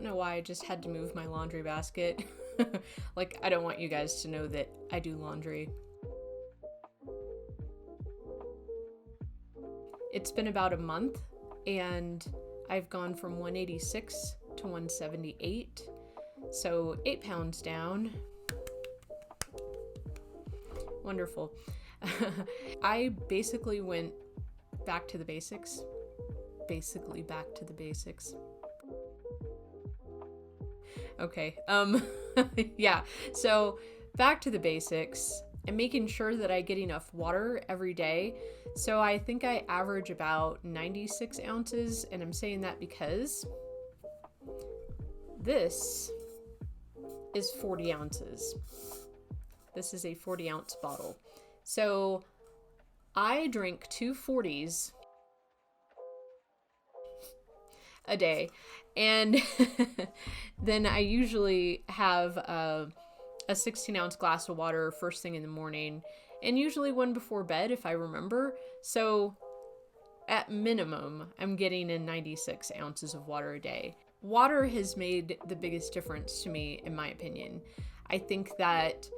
don't know why I just had to move my laundry basket. Like, I don't want you guys to know that I do laundry. It's been about a month, and I've gone from 186 to 178, so 8 pounds down. Wonderful. I basically went back to the basics. Basically back to the basics. Okay, yeah, so back to the basics. I'm making sure that I get enough water every day. So I think I average about 96 ounces, and I'm saying that because this is 40 ounces. This is a 40-ounce bottle. So I drink 2 40s a day, and then I usually have a 16-ounce glass of water first thing in the morning, and usually one before bed if I remember. So at minimum, I'm getting in 96 ounces of water a day. Water has made the biggest difference to me, in my opinion. I think that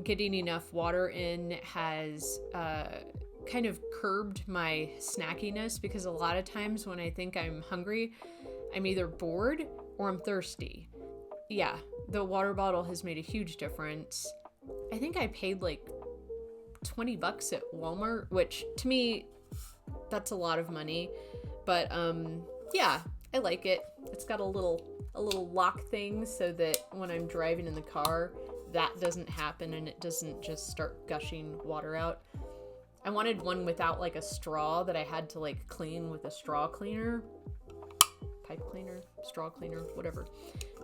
getting enough water in has kind of curbed my snackiness, because a lot of times when I think I'm hungry, I'm either bored or I'm thirsty. Yeah, the water bottle has made a huge difference. I think I paid like $20 at Walmart, which to me, that's a lot of money. But yeah, I like it. It's got a little lock thing so that when I'm driving in the car, that doesn't happen and it doesn't just start gushing water out. I wanted one without like a straw that I had to like clean with a straw cleaner. Pipe cleaner, straw cleaner, whatever.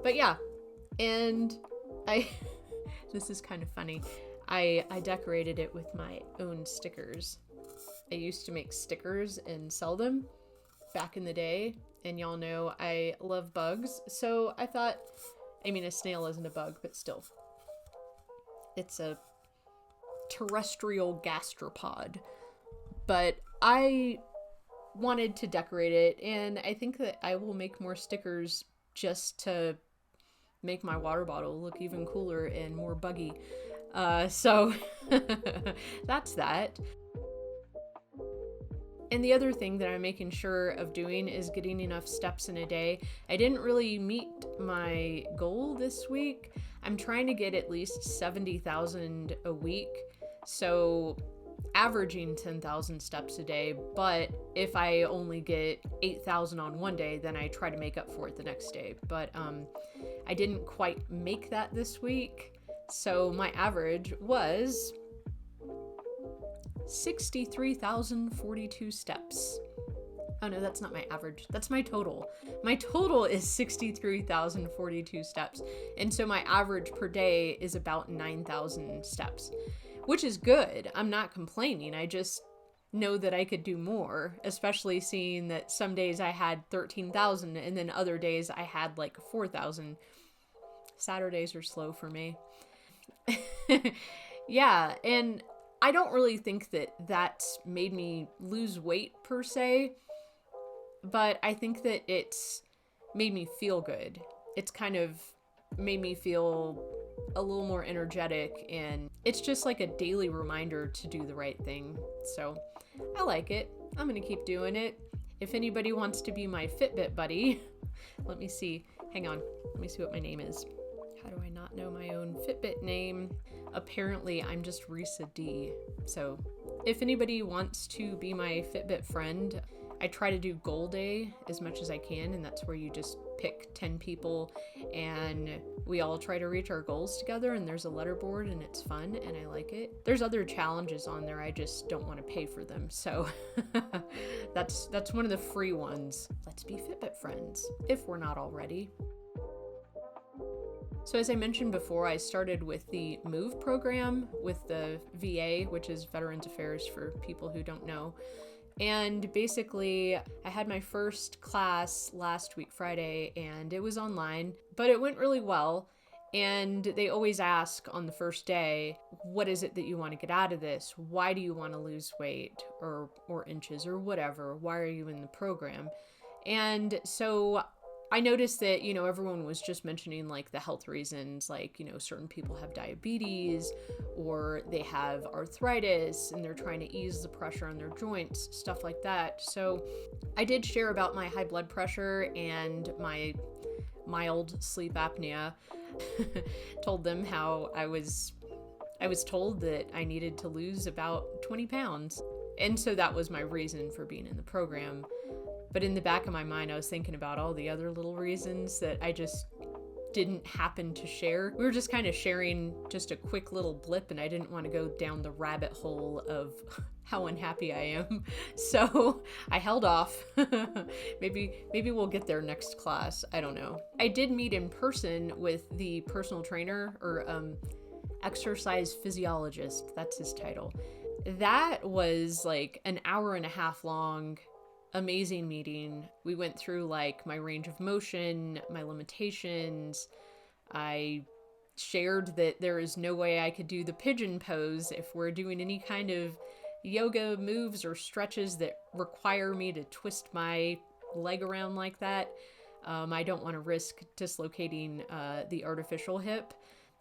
But yeah, and this is kind of funny. I decorated it with my own stickers. I used to make stickers and sell them back in the day, and y'all know I love bugs, so I thought, I mean, a snail isn't a bug, but still. It's a terrestrial gastropod. But I wanted to decorate it, and I think that I will make more stickers just to make my water bottle look even cooler and more buggy. So that's that. And the other thing that I'm making sure of doing is getting enough steps in a day. I didn't really meet my goal this week. I'm trying to get at least 70,000 a week. So averaging 10,000 steps a day, but if I only get 8,000 on one day, then I try to make up for it the next day. But I didn't quite make that this week, so my average was 63,042 steps. Oh no, that's not my average. That's my total. My total is 63,042 steps. And so my average per day is about 9,000 steps, which is good. I'm not complaining. I just know that I could do more, especially seeing that some days I had 13,000 and then other days I had like 4,000. Saturdays are slow for me. Yeah, and I don't really think that that's made me lose weight per se, but I think that it's made me feel good. It's kind of made me feel a little more energetic, and it's just like a daily reminder to do the right thing. So I like it. I'm gonna keep doing it. If anybody wants to be my Fitbit buddy, let me see. Hang on. Let me see what my name is. How do I not know my own Fitbit name? Apparently, I'm just Risa D. So if anybody wants to be my Fitbit friend, I try to do goal day as much as I can, and that's where you just pick 10 people and we all try to reach our goals together, and there's a letterboard and it's fun and I like it. There's other challenges on there, I just don't want to pay for them, so that's one of the free ones. Let's be Fitbit friends, if we're not already. So as I mentioned before, I started with the MOVE program with the VA, which is Veterans Affairs for people who don't know. And basically, I had my first class last week, Friday, and it was online, but it went really well. And they always ask on the first day, what is it that you want to get out of this? Why do you want to lose weight or inches or whatever? Why are you in the program? And so I noticed that, everyone was just mentioning like the health reasons, like, certain people have diabetes or they have arthritis and they're trying to ease the pressure on their joints, stuff like that. So I did share about my high blood pressure and my mild sleep apnea. Told them how I was told that I needed to lose about 20 pounds. And so that was my reason for being in the program. But in the back of my mind, I was thinking about all the other little reasons that I just didn't happen to share. We were just kind of sharing just a quick little blip, and I didn't want to go down the rabbit hole of how unhappy I am. So I held off. Maybe we'll get there next class. I don't know. I did meet in person with the personal trainer, or exercise physiologist. That's his title. That was like an hour and a half long, amazing meeting. We went through like my range of motion, my limitations. I shared that there is no way I could do the pigeon pose if we're doing any kind of yoga moves or stretches that require me to twist my leg around like that. I don't want to risk dislocating the artificial hip.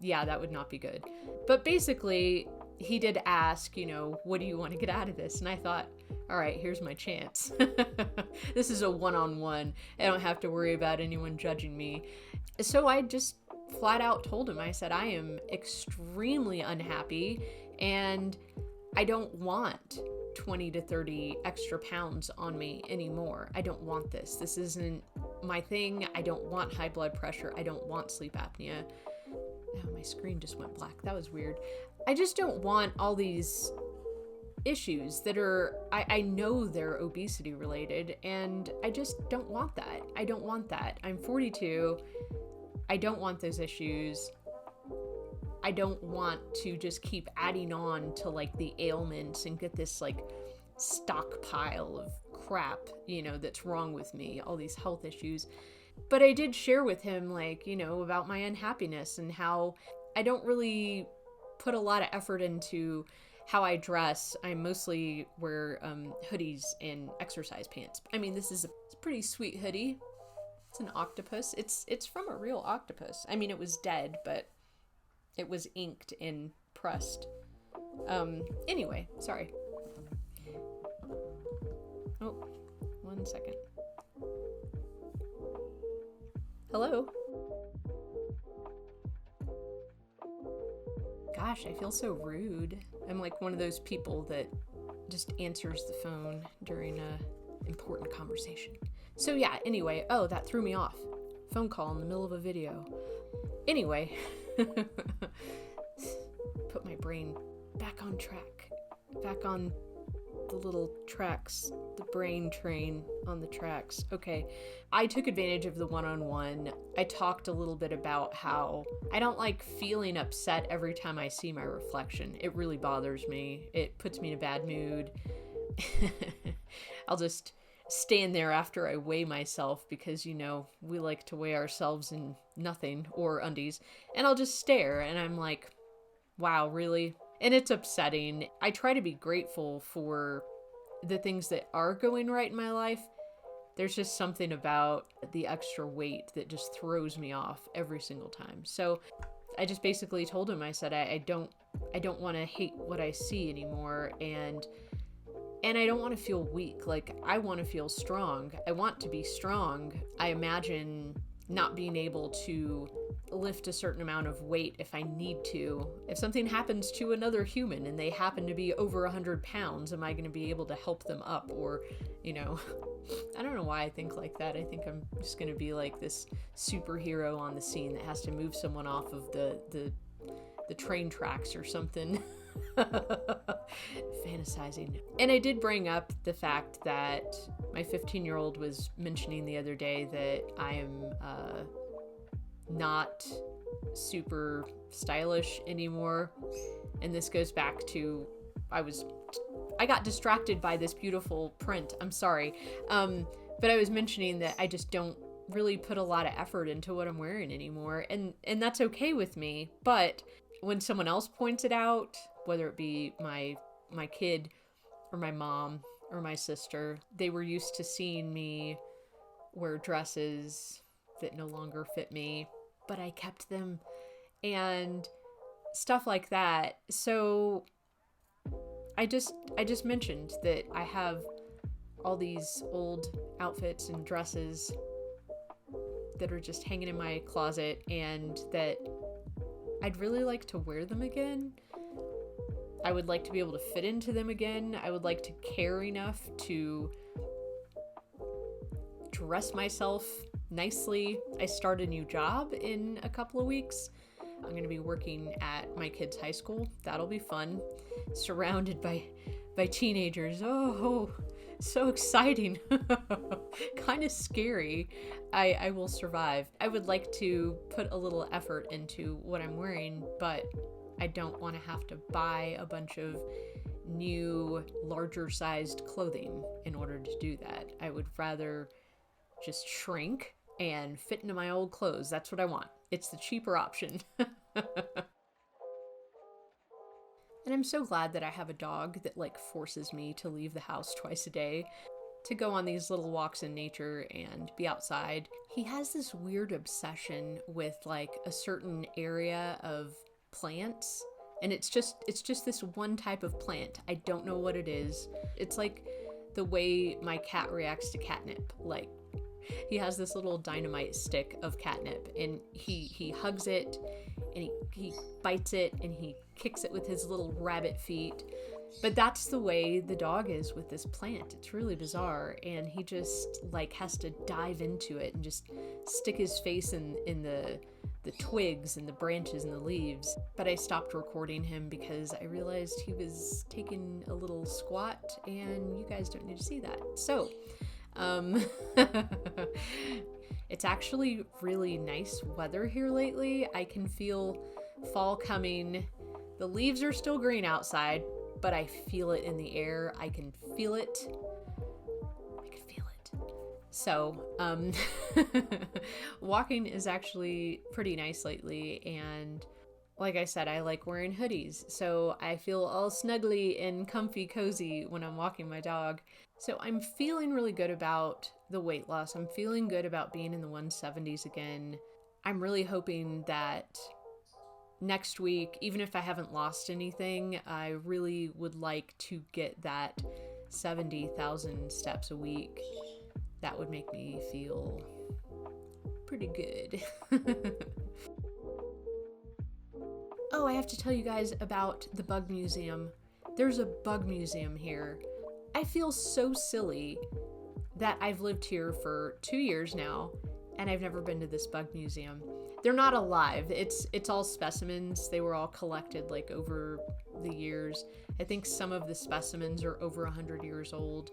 Yeah, that would not be good. But basically, he did ask, what do you want to get out of this? And I thought, all right, here's my chance. This is a one-on-one. I don't have to worry about anyone judging me. So I just flat out told him, I said, I am extremely unhappy and I don't want 20 to 30 extra pounds on me anymore. I don't want this. This isn't my thing. I don't want high blood pressure. I don't want sleep apnea. Oh, my screen just went black. That was weird. I just don't want all these issues that are, I know they're obesity related, and I just don't want that. I don't want that. I'm 42. I don't want those issues. I don't want to just keep adding on to like the ailments and get this like stockpile of crap, that's wrong with me, all these health issues. But I did share with him, like, about my unhappiness and how I don't really put a lot of effort into how I dress. I mostly wear hoodies and exercise pants. I mean, this is a pretty sweet hoodie. It's an octopus. It's from a real octopus. I mean, it was dead, but it was inked and pressed. Anyway, sorry. Oh, 1 second. Hello? Gosh, I feel so rude. I'm like one of those people that just answers the phone during a important conversation. So yeah, anyway, oh, that threw me off. Phone call in the middle of a video. Anyway, put my brain back on track, back on the little tracks, the brain train on the tracks. Okay, I took advantage of the one-on-one. I talked a little bit about how I don't like feeling upset every time I see my reflection. It really bothers me. It puts me in a bad mood. I'll just stand there after I weigh myself because, we like to weigh ourselves in nothing or undies. And I'll just stare and I'm like, wow, really? And it's upsetting. I try to be grateful for the things that are going right in my life. There's just something about the extra weight that just throws me off every single time. So I just basically told him, I said, I don't want to hate what I see anymore. And I don't want to feel weak. Like, I want to feel strong. I want to be strong. I imagine not being able to lift a certain amount of weight if I need to. If something happens to another human and they happen to be over 100 pounds, am I going to be able to help them up? Or, I don't know why I think like that. I think I'm just going to be like this superhero on the scene that has to move someone off of the train tracks or something. Fantasizing. And I did bring up the fact that my 15-year-old was mentioning the other day that I am not super stylish anymore. And this goes back to I got distracted by this beautiful print. I'm sorry. But I was mentioning that I just don't really put a lot of effort into what I'm wearing anymore. And that's okay with me. But when someone else points it out, whether it be my kid or my mom or my sister, they were used to seeing me wear dresses that no longer fit me, but I kept them, and stuff like that. So I just mentioned that I have all these old outfits and dresses that are just hanging in my closet, and that I'd really like to wear them again. I would like to be able to fit into them again. I would like to care enough to dress myself nicely. I start a new job in a couple of weeks. I'm going to be working at my kids' high school. That'll be fun. Surrounded by teenagers. Oh, so exciting. Kind of scary. I will survive. I would like to put a little effort into what I'm wearing, but I don't want to have to buy a bunch of new, larger sized clothing in order to do that. I would rather just shrink and fit into my old clothes. That's what I want. It's the cheaper option. And I'm so glad that I have a dog that like forces me to leave the house twice a day, to go on these little walks in nature and be outside. He has this weird obsession with like a certain area of plants, and it's just this one type of plant. I don't know what it is. It's like the way my cat reacts to catnip. Like, he has this little dynamite stick of catnip, and he hugs it, and he bites it, and he kicks it with his little rabbit feet. But that's the way the dog is with this plant. It's really bizarre, and he just like has to dive into it and just stick his face in the twigs and the branches and the leaves. But I stopped recording him because I realized he was taking a little squat, and you guys don't need to see that. So it's actually really nice weather here lately. I can feel fall coming. The leaves are still green outside, but I feel it in the air. I can feel it. I can feel it. So, walking is actually pretty nice lately, and like I said, I like wearing hoodies, so I feel all snuggly and comfy cozy when I'm walking my dog. So I'm feeling really good about the weight loss. I'm feeling good about being in the 170s again. I'm really hoping that next week, even if I haven't lost anything, I really would like to get that 70,000 steps a week. That would make me feel pretty good. Oh, I have to tell you guys about the bug museum. There's a bug museum here. I feel so silly that I've lived here for 2 years now, and I've never been to this bug museum. They're not alive. It's all specimens. They were all collected like over the years. I think some of the specimens are over 100 years old.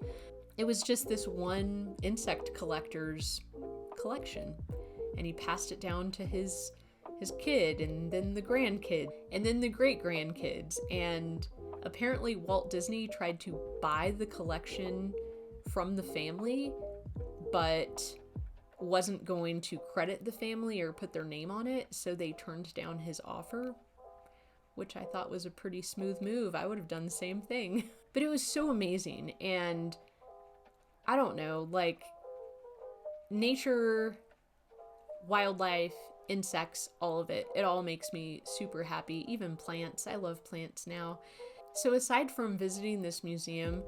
It was just this one insect collector's collection, and he passed it down to his kid, and then the grandkid, and then the great-grandkids. And apparently Walt Disney tried to buy the collection from the family, but wasn't going to credit the family or put their name on it, so they turned down his offer, which I thought was a pretty smooth move. I would have done the same thing. But it was so amazing, and I don't know, like, nature, wildlife, insects, all of it. It all makes me super happy. Even plants. I love plants now. So aside from visiting this museum,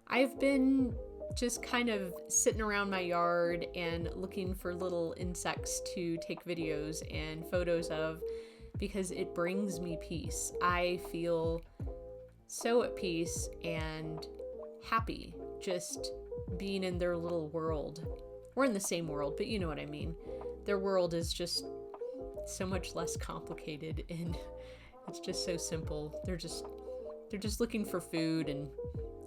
I've been just kind of sitting around my yard and looking for little insects to take videos and photos of, because it brings me peace. I feel so at peace and happy just being in their little world. We're in the same world, but you know what I mean. Their world is just so much less complicated, and it's just so simple. They're just looking for food and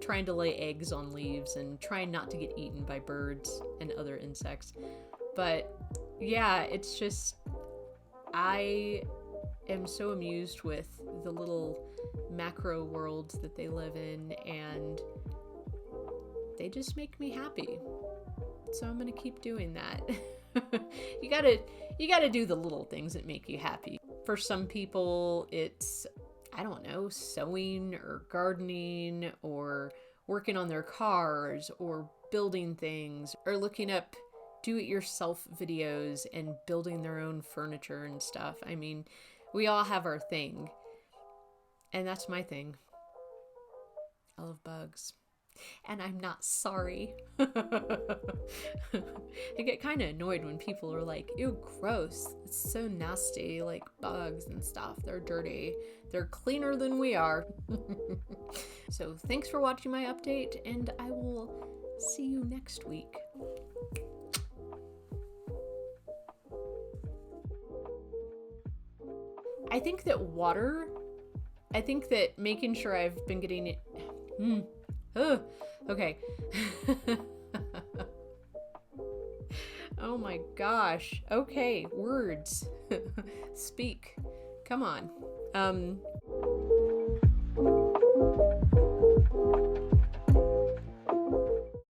trying to lay eggs on leaves and trying not to get eaten by birds and other insects. But yeah, it's just, I am so amused with the little macro worlds that they live in, and they just make me happy. So I'm gonna keep doing that. You gotta do the little things that make you happy. For some people, it's, I don't know, sewing or gardening or working on their cars or building things or looking up do-it-yourself videos and building their own furniture and stuff. I mean, we all have our thing. And that's my thing. I love bugs. And I'm not sorry. I get kind of annoyed when people are like, ew, gross. It's so nasty, like bugs and stuff. They're dirty. They're cleaner than we are. So thanks for watching my update, and I will see you next week. I think that making sure I've been getting it. Okay. Oh my gosh. Okay, words. Speak. Come on.